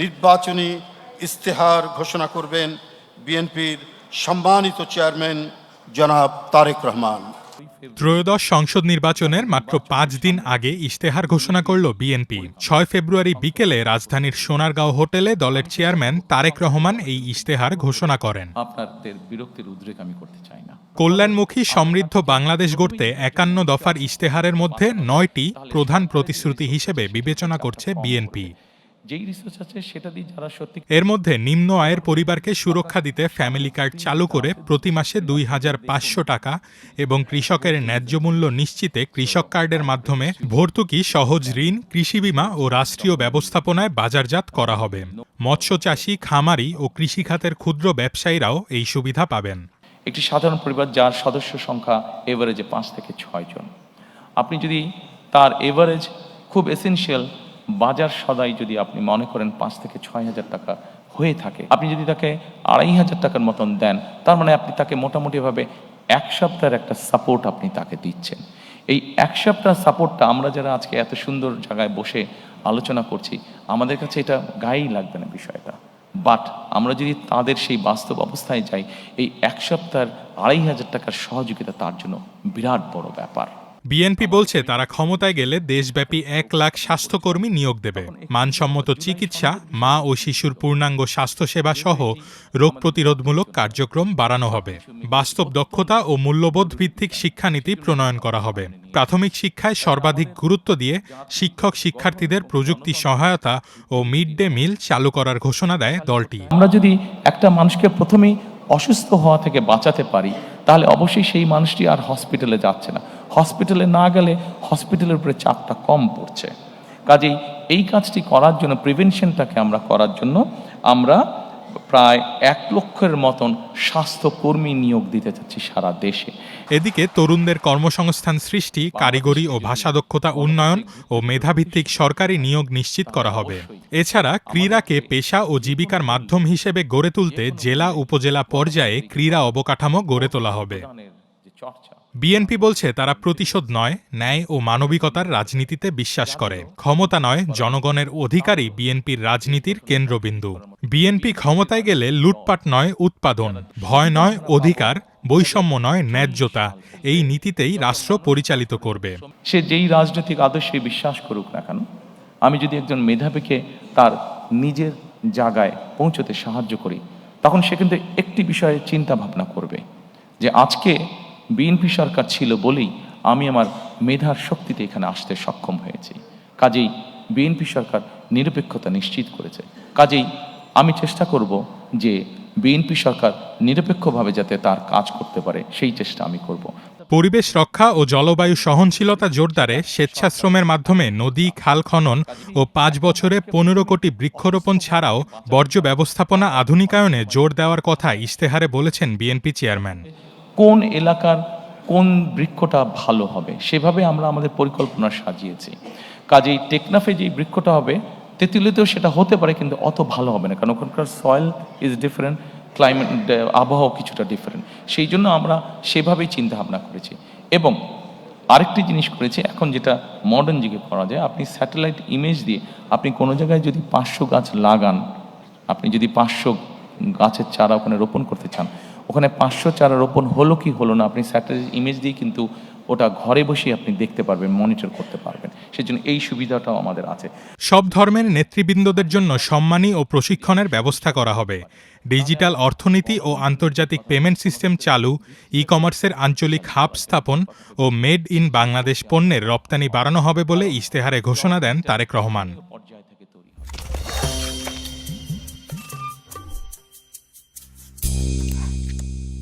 নির্বাচনী ইস্তেহার ঘোষণা করবেন বিএনপির সম্মানিত চেয়ারম্যান জনাব তারেক রহমান। ত্রয়োদশ সংসদ নির্বাচনের মাত্র 5 দিন আগে ইশতেহার ঘোষণা করল বিএনপি। 6 ফেব্রুয়ারি বিকেলে রাজধানীর সোনারগাঁও হোটেলে দলের চেয়ারম্যান তারেক রহমান এই ইশতেহার ঘোষণা করেন। আপনাদের বিরক্তির উদ্রেক আমি করতে চাই না। কল্যাণমুখী সমৃদ্ধ বাংলাদেশ গড়তে 51 দফার ইশতেহারের মধ্যে 9টি প্রধান প্রতিশ্রুতি হিসেবে বিবেচনা করছে বিএনপি। যেই রিসার্চ আছে সেটা দিয়ে যারা সত্যি এর মধ্যে নিম্ন আয়ের পরিবারকে সুরক্ষা দিতে ফ্যামিলি কার্ড চালু করে প্রতি মাসে 2500 টাকা এবং কৃষকের ন্যায্য মূল্য নিশ্চিতে কৃষক কার্ডের মাধ্যমে ভর্তুকি, সহজ ঋণ, কৃষি বীমা ও রাষ্ট্রীয় ব্যবস্থাপনায় বাজারজাত করা হবে। মৎস্যচাষী, খামারি ও কৃষিখাতের ক্ষুদ্র ব্যবসায়ীরাও এই সুবিধা পাবেন। একটি সাধারণ পরিবার যার সদস্য সংখ্যা এভারেজে 5 থেকে 6 জন, আপনি যদি তার এভারেজ খুব এসেনশিয়াল বাজার সদাই যদি আপনি মনে করেন 5 থেকে 6 হাজার টাকা হয়ে থাকে, আপনি যদি তাকে 2500 টাকার মতন দেন, তার মানে আপনি তাকে মোটামুটিভাবে 1 সপ্তাহের একটা সাপোর্ট আপনি তাকে দিচ্ছেন। এই 1 সপ্তাহ সাপোর্টটা আমরা যারা আজকে এত সুন্দর জায়গায় বসে আলোচনা করছি, আমাদের কাছে এটা গায়েই লাগবে না বিষয়টা, বাট আমরা যদি তাদের সেই বাস্তব অবস্থায় যাই, এই 1 সপ্তাহের 2500 টাকার সহযোগিতা তার জন্য বিরাট বড় ব্যাপার। বিএনপি বলছে তারা ক্ষমতায় গেলে দেশব্যাপী 1 লাখ স্বাস্থ্যকর্মী নিয়োগ দেবে। মানসম্মত চিকিৎসা, মা ও শিশুর পূর্ণাঙ্গ স্বাস্থ্যসেবা সহ রোগ প্রতিরোধমূলক কার্যক্রম বাড়ানো হবে। বাস্তব দক্ষতা ও মূল্যবোধ ভিত্তিক শিক্ষানীতি প্রণয়ন করা হবে। প্রাথমিক শিক্ষায় সর্বাধিক গুরুত্ব দিয়ে শিক্ষক শিক্ষার্থীদের প্রযুক্তি সহায়তা ও মিড ডে মিল চালু করার ঘোষণা দেয় দলটি। আমরা যদি একটা মানুষকে প্রথমেই অসুস্থ হওয়া থেকে বাঁচাতে পারি, তাহলে অবশ্যই সেই মানুষটি আর হসপিটালে যাচ্ছে না। হসপিটালে না গেলে হসপিটালের উপরে চাপটা কম পড়ছে। কাজেই এই কাজটি করার জন্য, প্রিভেনশনটাকে আমরা করার জন্য আমরা প্রায় 1 লক্ষের মতন স্বাস্থ্যকর্মী নিয়োগ দিতে চাচ্ছি সারা দেশে। এদিকে তরুণদের কর্মসংস্থান সৃষ্টি, কারিগরি ও ভাষা দক্ষতা উন্নয়ন ও মেধাভিত্তিক সরকারি নিয়োগ নিশ্চিত করা হবে। এছাড়া ক্রীড়াকে পেশা ও জীবিকার মাধ্যম হিসেবে গড়ে তুলতে জেলা উপজেলা পর্যায়ে ক্রীড়া অবকাঠামো গড়ে তোলা হবে। বিএনপি বলছে তারা প্রতিশোধ নয়, ন্যায় ও মানবিকতার রাজনীতিতে বিশ্বাস করে। ক্ষমতা নয়, জনগণের অধিকারই বিএনপির রাজনীতির কেন্দ্রবিন্দু। বিএনপি ক্ষমতায় গেলে লুটপাট নয় উৎপাদন, ভয় নয় অধিকার, বৈষম্য নয় ন্যায্যতা, এই নীতিতেই রাষ্ট্র পরিচালিত করবে। সে যেই রাজনৈতিক আদর্শে বিশ্বাস করুক না কেন, আমি যদি একজন মেধাবীকে তার নিজের জায়গায় পৌঁছতে সাহায্য করি, তখন সে কিন্তু একটি বিষয়ে চিন্তা ভাবনা করবে যে আজকে বিএনপি সরকার ছিল বলেই আমি আমার মেধার শক্তিতে এখানে আসতে সক্ষম হয়েছি। কাজেই বিএনপি সরকার নিরপেক্ষতা নিশ্চিত করেছে। কাজেই আমি চেষ্টা করব যে বিএনপি সরকার নিরপেক্ষভাবে যাতে তার কাজ করতে পারে, সেই চেষ্টা আমি করব। পরিবেশ রক্ষা ও জলবায়ু সহনশীলতা জোরদারে স্বেচ্ছাশ্রমের মাধ্যমে নদী, খাল খনন ও 5 বছরে 15 কোটি বৃক্ষরোপণ ছাড়াও বর্জ্য ব্যবস্থাপনা আধুনিকায়নে জোর দেওয়ার কথা ইশতেহারে বলেছেন বিএনপি চেয়ারম্যান। কোন এলাকার কোন বৃক্ষটা ভালো হবে সেভাবে আমরা আমাদের পরিকল্পনা সাজিয়েছি। কাজেই টেকনাফে যেই বৃক্ষটা হবে, তেঁতুলিয়াতেও সেটা হতে পারে, কিন্তু অত ভালো হবে না, কারণ ওখানকার সয়েল ইজ ডিফারেন্ট, ক্লাইমেট আবহাওয়া কিছুটা ডিফারেন্ট। সেই জন্য আমরা সেভাবেই চিন্তা ভাবনা করেছি। এবং আরেকটি জিনিস করেছি, এখন যেটা মডার্ন যুগে করা যায়, আপনি স্যাটেলাইট ইমেজ দিয়ে আপনি কোনো জায়গায় যদি 500 গাছ লাগান, আপনি যদি 500 গাছের চারা ওখানে রোপণ করতে চান, ওখানে 500 চারা রোপণ হলো কি হলো না, আপনি স্যাটেলাইট ইমেজ দিয়ে কিন্তু ওটা ঘরে বসে আপনি দেখতে পারবেন, মনিটর করতে পারবেন। সেজন্য এই সুবিধাটাও আমাদের আছে। সব ধর্মের নেতৃবৃন্দদের জন্য সম্মানী ও প্রশিক্ষণের ব্যবস্থা করা হবে। ডিজিটাল অর্থনীতি ও আন্তর্জাতিক পেমেন্ট সিস্টেম চালু, ই-কমার্সের আঞ্চলিক হাব স্থাপন ও মেড ইন বাংলাদেশ পণ্যের রপ্তানি বাড়ানো হবে বলে ইশতেহারে ঘোষণা দেন তারেক রহমান।